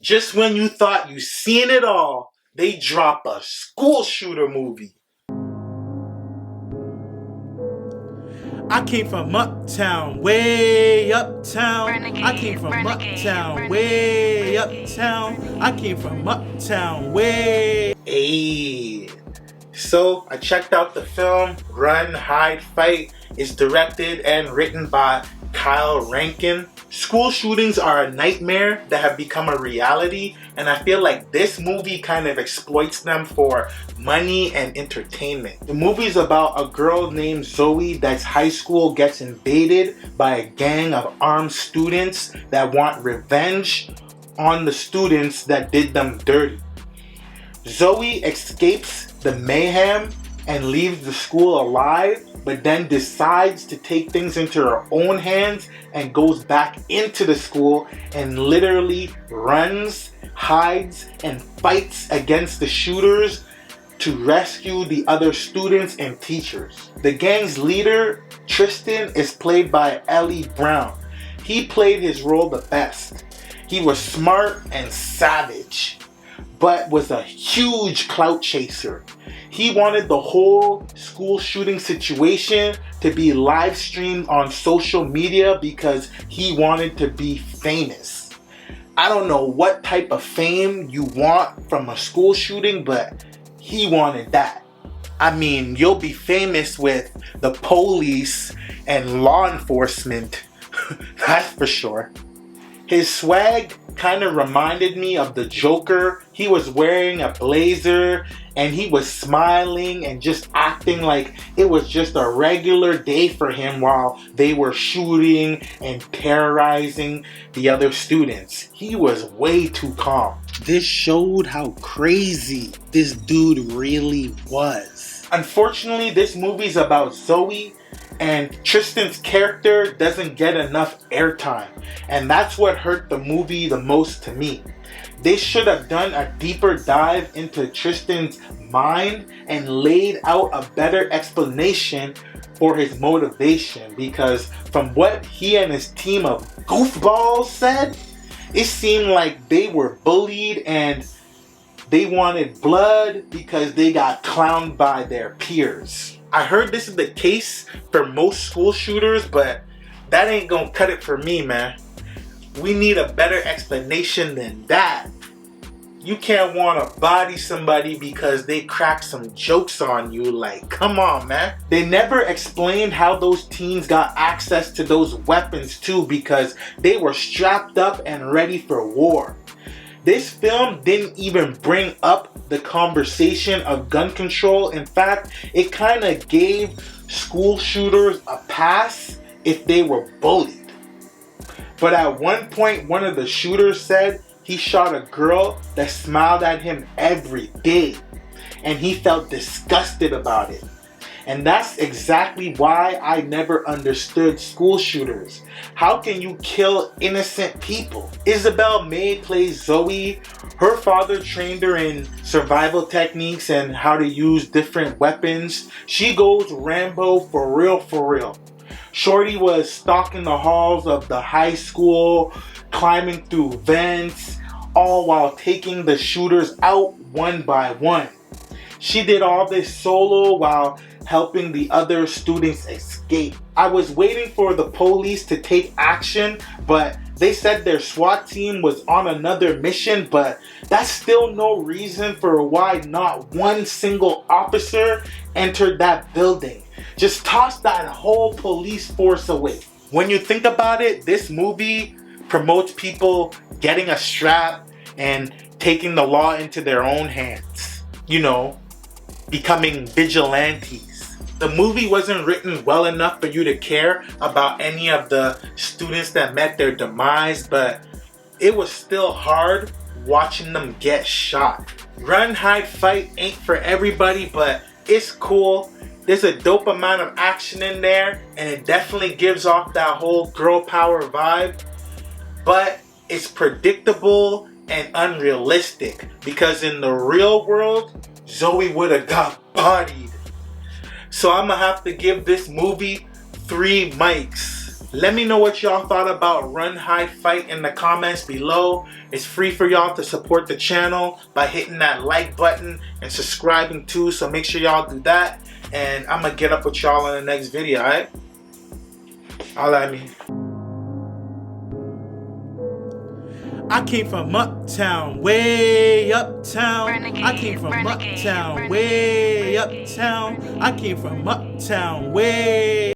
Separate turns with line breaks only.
Just when you thought you seen it all, they drop a school shooter movie. I came from uptown, way uptown. I came from uptown, way uptown. I came from uptown, way. Ayy. So I checked out the film Run, Hide, Fight. It's directed and written by Kyle Rankin. School shootings are a nightmare that have become a reality, and I feel like this movie kind of exploits them for money and entertainment. The movie is about a girl named Zoe that's high school gets invaded by a gang of armed students that want revenge on the students that did them dirty. Zoe escapes the mayhem and leaves the school alive, but then decides to take things into her own hands and goes back into the school and literally runs, hides, and fights against the shooters to rescue the other students and teachers. The gang's leader, Tristan, is played by Ellie Brown. He played his role the best. He was smart and savage, but was a huge clout chaser. He wanted the whole school shooting situation to be live streamed on social media because he wanted to be famous. I don't know what type of fame you want from a school shooting, but he wanted that. I mean, you'll be famous with the police and law enforcement, that's for sure. His swag kind of reminded me of the Joker. He was wearing a blazer and he was smiling and just acting like it was just a regular day for him while they were shooting and terrorizing the other students. He was way too calm. This showed how crazy this dude really was. Unfortunately, this movie's about Zoe, and Tristan's character doesn't get enough airtime, and that's what hurt the movie the most to me. They should have done a deeper dive into Tristan's mind and laid out a better explanation for his motivation, because from what he and his team of goofballs said, it seemed like they were bullied and they wanted blood because they got clowned by their peers. I heard this is the case for most school shooters, but that ain't gonna cut it for me, man. We need a better explanation than that. You can't want to body somebody because they cracked some jokes on you. Like, come on, man. They never explained how those teens got access to those weapons too, because they were strapped up and ready for war. This film didn't even bring up the conversation of gun control. In fact, it kind of gave school shooters a pass if they were bullied. But at one point, one of the shooters said he shot a girl that smiled at him every day, and he felt disgusted about it. And that's exactly why I never understood school shooters. How can you kill innocent people? Isabel May plays Zoe. Her father trained her in survival techniques and how to use different weapons. She goes Rambo for real, for real. Shorty was stalking the halls of the high school, climbing through vents, all while taking the shooters out one by one. She did all this solo while helping the other students escape. I was waiting for the police to take action, but they said their SWAT team was on another mission, but that's still no reason for why not one single officer entered that building. Just toss that whole police force away. When you think about it, this movie promotes people getting a strap and taking the law into their own hands. You know, becoming vigilantes. The movie wasn't written well enough for you to care about any of the students that met their demise, but it was still hard watching them get shot. Run, Hide, Fight ain't for everybody, but it's cool. There's a dope amount of action in there, and it definitely gives off that whole girl power vibe, but it's predictable and unrealistic, because in the real world, Zoe would have got bodied. So I'm gonna have to give this movie 3 mics. Let me know what y'all thought about Run, Hide, Fight in the comments below. It's free for y'all to support the channel by hitting that like button and subscribing too, so make sure y'all do that. And I'm going to get up with y'all in the next video, alright? Holla at me. I came from uptown, way uptown. I came from uptown, way uptown. I came from uptown, way